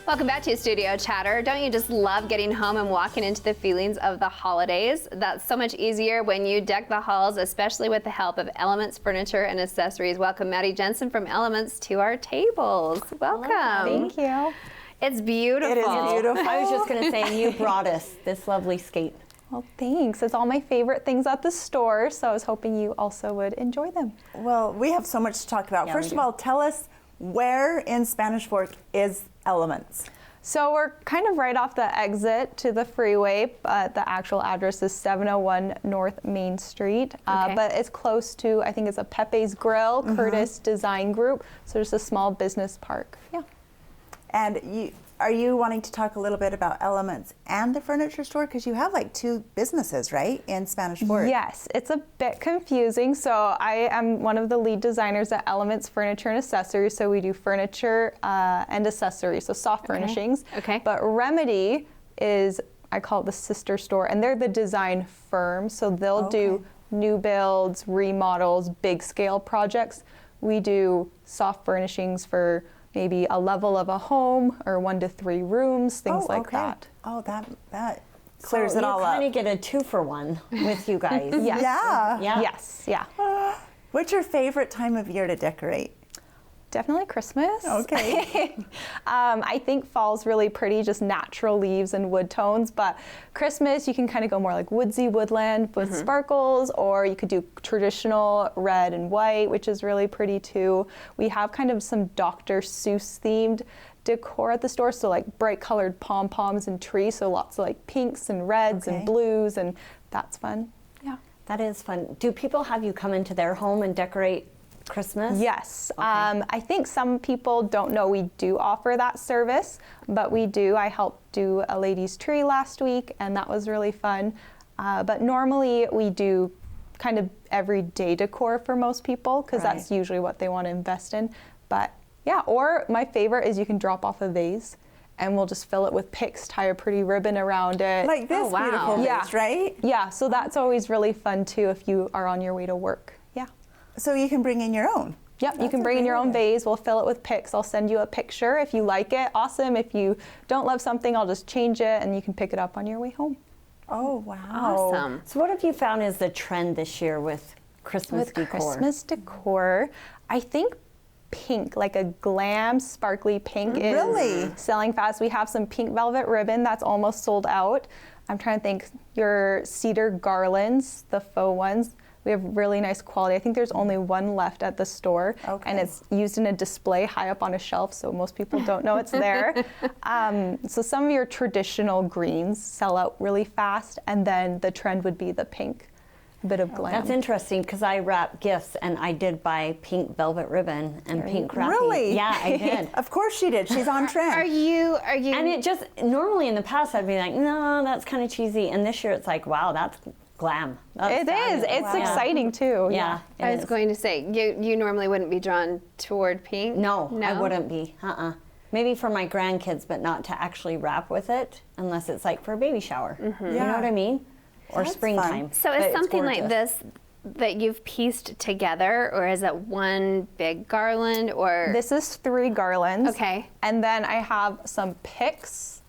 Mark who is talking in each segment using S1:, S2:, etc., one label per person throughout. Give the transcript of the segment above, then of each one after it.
S1: Welcome back to Studio Chatter. Don't you just love getting home and walking into the feelings of the holidays? That's so much easier when you deck the halls, especially with the help of Elements Furniture and Accessories. Welcome Maddie Jensen from Elements to our tables. Welcome.
S2: Thank you.
S1: It's beautiful.
S3: It is beautiful.
S4: I was just going to say, you brought us this lovely skate.
S2: Well, thanks. It's all my favorite things at the store, so I was hoping you also would enjoy them.
S3: Well, we have so much to talk about.
S4: Yeah,
S3: First
S4: we
S3: of
S4: do.
S3: all, tell us where in Spanish Fork is Elements?
S2: So we're kind of right off the exit to the freeway, but the actual address is 701 North Main Street.
S1: Okay.
S2: But it's close to, I think it's a Pepe's Grill, Curtis Design Group, so just a small business park. Yeah.
S3: And are you wanting to talk a little bit about Elements and the furniture store? Because you have like two businesses, right, in Spanish Fork?
S2: Yes, it's a bit confusing. So I am one of the lead designers at Elements Furniture and Accessories. So we do furniture and accessories, so soft furnishings.
S1: Okay.
S2: But Remedy is, I call it the sister store, and they're the design firm. So they'll do new builds, remodels, big scale projects. We do soft furnishings for maybe a level of a home or 1 to 3 rooms, things like that.
S3: Oh, that clears it all
S4: You
S3: up.
S4: kind of get a 2-for-1 with you guys.
S2: Yes.
S3: Yeah.
S4: Yeah.
S2: Yes, yeah.
S3: What's your favorite time of year to decorate?
S2: Definitely Christmas.
S3: Okay.
S2: I think fall's really pretty, just natural leaves and wood tones, but Christmas you can kind of go more like woodsy woodland with sparkles, or you could do traditional red and white, which is really pretty too. We have kind of some Dr. Seuss themed decor at the store, so like bright colored pom-poms and trees, so lots of like pinks and reds and blues, and that's fun. Yeah.
S4: That is fun. Do people have you come into their home and decorate Christmas?
S2: Yes.
S4: Okay.
S2: I think some people don't know we do offer that service, but we do. I helped do a lady's tree last week, and that was really fun. But normally we do kind of everyday decor for most people, because that's usually what they want to invest in. But yeah, or my favorite is you can drop off a vase, and we'll just fill it with picks, tie a pretty ribbon around it.
S3: Like this
S1: wow.
S3: beautiful vase, right?
S2: Yeah, so that's always really fun too if you are on your way to work. Yeah.
S3: So you can bring in your own.
S2: Yep, you
S3: That's
S2: can bring in your own
S3: amazing.
S2: vase. We'll fill it with pics. I'll send you a picture. If you like it, awesome. If you don't love something, I'll just change it and you can pick it up on your way home.
S3: Oh, wow.
S1: Awesome.
S4: So what have you found is the trend this year with Christmas
S2: With
S4: decor?
S2: Christmas decor, I think pink, like a glam, sparkly pink is
S3: Really?
S2: selling fast. We have some pink velvet ribbon that's almost sold out. I'm trying to think, your cedar garlands, the faux ones, we have really nice quality. I think there's only one left at the store, and it's used in a display high up on a shelf, so most people don't know it's there. So some of your traditional greens sell out really fast, and then the trend would be the pink, a bit of glam.
S4: That's interesting, because I wrap gifts and I did buy pink velvet ribbon and pink wrapping.
S3: Really?
S4: Yeah, I did.
S3: Of course she did. She's on trend.
S1: Are you?
S4: And it just, normally in the past I'd be like, no, that's kind of cheesy. And this year it's like, wow, that's glam. That's
S2: It is.
S4: fabulous.
S2: It's exciting too.
S4: Yeah.
S1: I
S4: it
S1: was
S4: is.
S1: going to say you normally wouldn't be drawn toward pink.
S4: No, I wouldn't be. Maybe for my grandkids, but not to actually wrap with it unless it's like for a baby shower. You know what I mean? Or
S3: That's
S4: springtime.
S3: fun.
S1: So
S4: But
S1: is
S4: it's
S1: something like
S4: gorgeous.
S1: this that you've pieced together, or is it one big garland, or?
S2: This is 3 garlands.
S1: Okay.
S2: And then I have some picks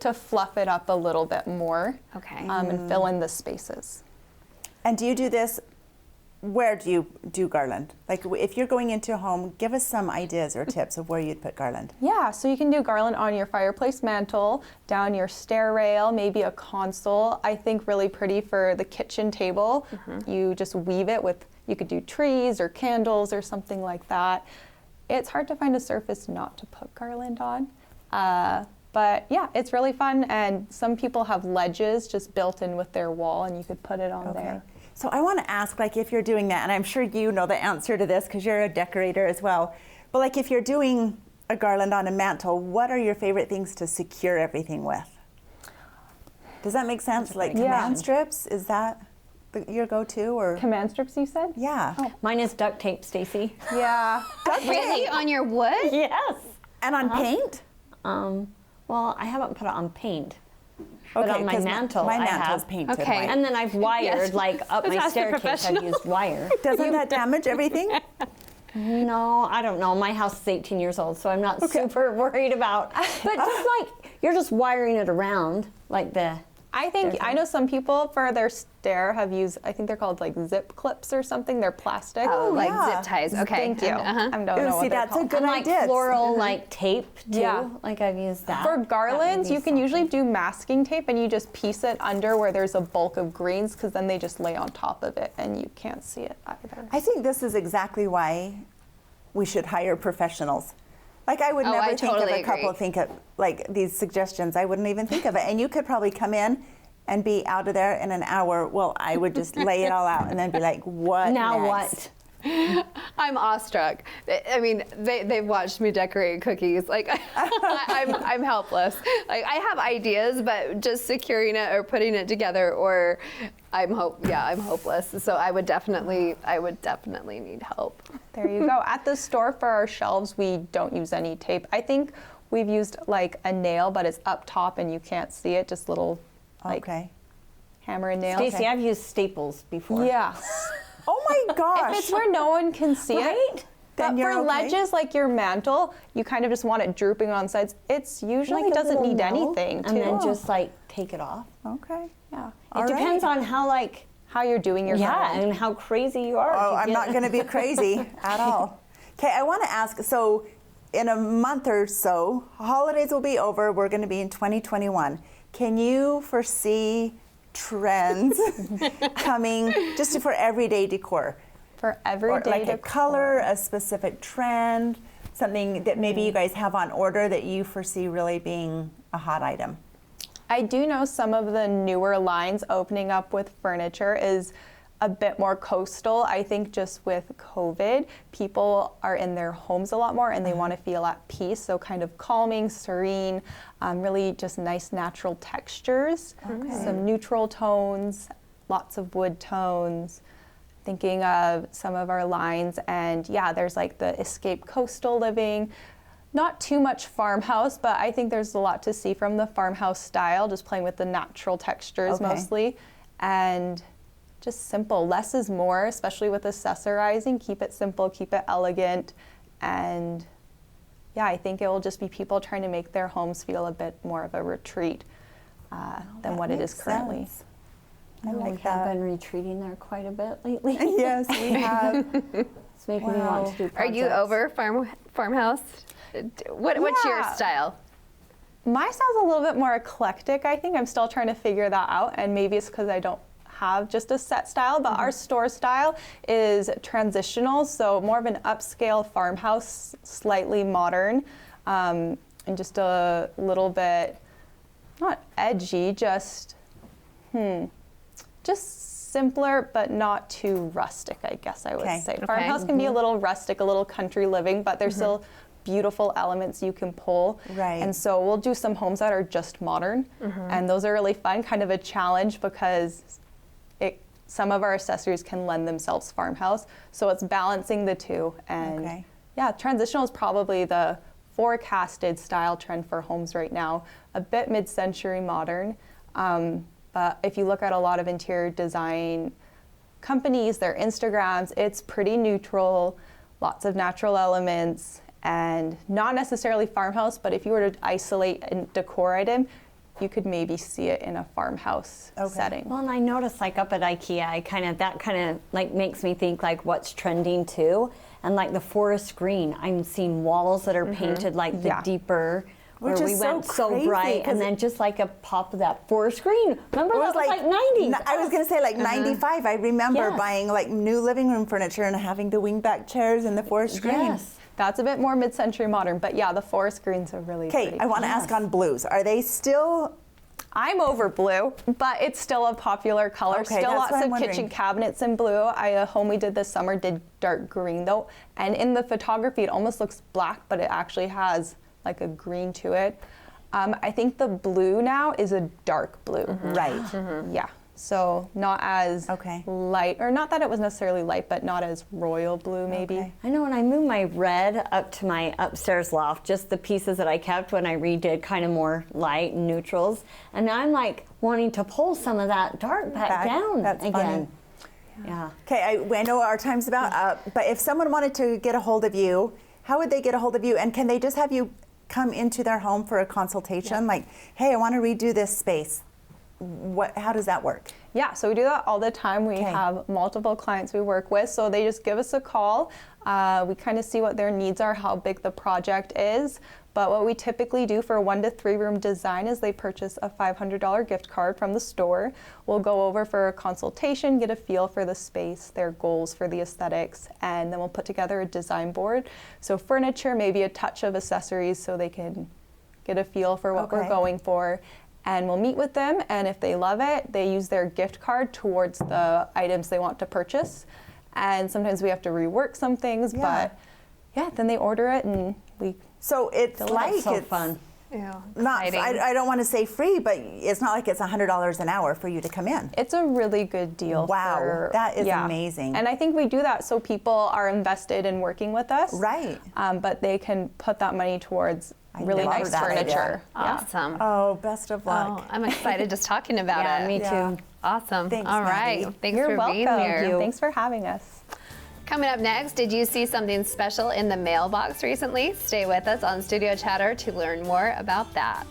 S2: to fluff it up a little bit more.
S1: Okay.
S2: And fill in the spaces.
S3: And do you do this, where do you do garland? Like if you're going into a home, give us some ideas or tips of where you'd put garland.
S2: Yeah, so you can do garland on your fireplace mantle, down your stair rail, maybe a console. I think really pretty for the kitchen table. You just weave it with, you could do trees or candles or something like that. It's hard to find a surface not to put garland on. But yeah, it's really fun, and some people have ledges just built in with their wall, and you could put it on there.
S3: So I want to ask, like, if you're doing that, and I'm sure you know the answer to this because you're a decorator as well, but like if you're doing a garland on a mantle, what are your favorite things to secure everything with? Does that make sense? Like command strips, is that your go-to, or?
S2: Command strips, you said?
S3: Yeah.
S4: Mine is duct tape, Stacy.
S2: Yeah.
S1: Really? On your wood?
S4: Yes.
S3: And on paint?
S4: Well, I haven't put it on paint. But on my
S3: 'cause
S4: mantle,
S3: my
S4: I
S3: mantle's
S4: have.
S3: painted
S1: Okay.
S3: white.
S4: And then I've wired,
S1: Yes.
S4: like up
S1: Let's
S4: my
S1: ask the
S4: staircase, I've
S1: professional.
S4: used wire.
S3: Doesn't that damage everything?
S4: No, I don't know. My house is 18 years old, so I'm not super worried about. But just like you're just wiring it around, like the.
S2: I think I know some people for their stair have used. I think they're called like zip clips or something. They're plastic.
S1: Oh, like
S3: yeah.
S1: zip ties. Okay.
S2: Thank you. I don't know what
S3: See,
S2: they're
S3: that's
S2: called.
S3: a good
S4: And like
S3: idea.
S4: floral like tape too.
S2: Yeah.
S4: Like I've used that.
S2: For
S4: That
S2: garlands,
S4: would be
S2: you can usually
S4: something.
S2: do masking tape and you just piece it under where there's a bulk of greens because then they just lay on top of it and you can't see it either.
S3: I think this is exactly why we should hire professionals. Like I would
S1: Oh,
S3: never
S1: I
S3: think
S1: totally
S3: of a couple
S1: agree.
S3: think of like these suggestions. I wouldn't even think of it. And you could probably come in and be out of there in an hour. Well, I would just lay it all out and then be like, what
S4: Now
S3: next?
S4: what?
S1: I'm awestruck. I mean, they've watched me decorate cookies. Like, I'm helpless. Like, I have ideas, but just securing it or putting it together, or I'm hopeless. So I would definitely need help.
S2: There you go. At the store for our shelves, we don't use any tape. I think we've used like a nail, but it's up top and you can't see it, just little like
S3: Okay.
S2: hammer and nail.
S4: Stacey, I've used staples before.
S2: Yeah.
S3: Oh my gosh.
S2: If it's where no one can see
S4: Right?
S2: it.
S3: Then
S2: But
S3: you're
S2: for
S3: okay.
S2: ledges like your mantle, you kind of just want it drooping on sides. It's usually
S4: Like a
S2: doesn't
S4: little
S2: need
S4: note,
S2: anything
S4: and then
S2: too.
S4: just like take it off.
S3: Okay.
S2: yeah.
S3: All
S4: It depends
S3: right.
S4: on how like
S2: How you're doing your garland.
S4: and how crazy you are.
S3: Oh,
S4: to
S3: I'm
S4: get-
S3: not going to be crazy at all. Okay, I want to ask, so in a month or so, holidays will be over. We're going to be in 2021. Can you foresee trends coming just for everyday decor?
S2: For
S3: Or
S2: everyday
S3: like a
S2: decor.
S3: color, a specific trend, something that maybe you guys have on order that you foresee really being a hot item?
S2: I do know some of the newer lines opening up with furniture is a bit more coastal. I think just with COVID, people are in their homes a lot more and they want to feel at peace. So kind of calming, serene, really just nice natural textures. Some neutral tones, lots of wood tones. Thinking of some of our lines, and yeah, there's like the escape coastal living. Not too much farmhouse, but I think there's a lot to see from the farmhouse style, just playing with the natural textures
S3: Okay.
S2: mostly. And just simple. Less is more, especially with accessorizing. Keep it simple, keep it elegant. And yeah, I think it will just be people trying to make their homes feel a bit more of a retreat than what it is
S3: makes
S2: currently.
S3: sense. I
S4: We
S3: like
S4: have
S3: that.
S4: been retreating there quite a bit lately.
S3: Yes, we have.
S4: It's making me want to do
S1: Are you
S4: projects.
S1: over farmhouse? What's your
S2: Yeah.
S1: style?
S2: My style's a little bit more eclectic, I think. I'm still trying to figure that out, and maybe it's because I don't have just a set style, but our store style is transitional, so more of an upscale farmhouse, slightly modern, and just a little bit, not edgy, just simpler, but not too rustic, I guess I would
S3: Okay.
S2: say.
S3: Okay.
S2: Farmhouse can be a little rustic, a little country living, but there's still beautiful elements you can pull.
S3: Right.
S2: And so we'll do some homes that are just modern, and those are really fun, kind of a challenge because some of our accessories can lend themselves farmhouse. So it's balancing the two. And
S3: Okay.
S2: yeah, transitional is probably the forecasted style trend for homes right now, a bit mid-century modern. But if you look at a lot of interior design companies, their Instagrams, it's pretty neutral, lots of natural elements, and not necessarily farmhouse, but if you were to isolate a decor item, you could maybe see it in a farmhouse
S3: Okay.
S2: setting.
S4: Well, and I noticed like up at IKEA, that kind of like makes me think like what's trending too, and like the forest green. I'm seeing walls that are painted like the
S2: Yeah.
S4: deeper,
S3: Which
S4: where
S3: is
S4: we
S3: so
S4: went so
S3: crazy,
S4: bright,
S3: 'cause
S4: and then just like a pop of that forest green. Remember
S3: It
S4: that was like 90s.
S3: I was going to say like 95. I remember
S4: Yes.
S3: buying like new living room furniture and having the wingback chairs and the forest green.
S4: Yes.
S2: That's a bit more mid-century modern, but yeah, the forest greens are really
S3: Okay,
S2: pretty.
S3: I want to ask on blues. Are they still
S2: I'm over blue, but it's still a popular color.
S3: Okay,
S2: Still
S3: that's
S2: lots
S3: what I'm
S2: of kitchen
S3: wondering.
S2: cabinets in blue. A home we did this summer did dark green though, and in the photography it almost looks black, but it actually has like a green to it. I think the blue now is a dark blue.
S3: right?
S2: Yeah, so not as
S3: Okay.
S2: light, or not that it was necessarily light, but not as royal blue maybe.
S3: Okay.
S4: I know when I moved my red up to my upstairs loft, just the pieces that I kept when I redid kind of more light and neutrals. And now I'm like wanting to pull some of that dark back down
S3: That's
S4: again.
S3: funny.
S4: Yeah.
S3: Okay, I know our time's about up, but if someone wanted to get a hold of you, how would they get a hold of you? And can they just have you come into their home for a consultation? Like, hey, I want to redo this space. How does that work?
S2: Yeah, so we do that all the time. We have multiple clients we work with, so they just give us a call. We kind of see what their needs are, how big the project is. But what we typically do for a 1 to 3 room design is they purchase a $500 gift card from the store. We'll go over for a consultation, get a feel for the space, their goals for the aesthetics, and then we'll put together a design board. So furniture, maybe a touch of accessories so they can get a feel for what we're going for. And we'll meet with them, and if they love it, they use their gift card towards the items they want to purchase. And sometimes we have to rework some things, but yeah, then they order it and we.
S3: So it's like
S4: That's so fun.
S1: Yeah,
S3: not. I don't want to say free, but it's not like it's $100 an hour for you to come in.
S2: It's a really good deal.
S3: Wow, that is amazing.
S2: And I think we do that so people are invested in working with us.
S3: Right.
S2: But they can put that money towards really
S3: love
S2: nice
S3: that
S2: furniture.
S1: awesome.
S3: Oh, best of luck.
S1: Oh, I'm excited just talking about
S4: Yeah,
S1: it.
S4: me too.
S1: Awesome.
S3: Thanks,
S1: All right.
S3: Madi.
S1: Thanks
S2: You're
S1: for
S2: welcome.
S1: being here.
S2: Thanks for having us.
S1: Coming up next, did you see something special in the mailbox recently? Stay with us on Studio Chatter to learn more about that.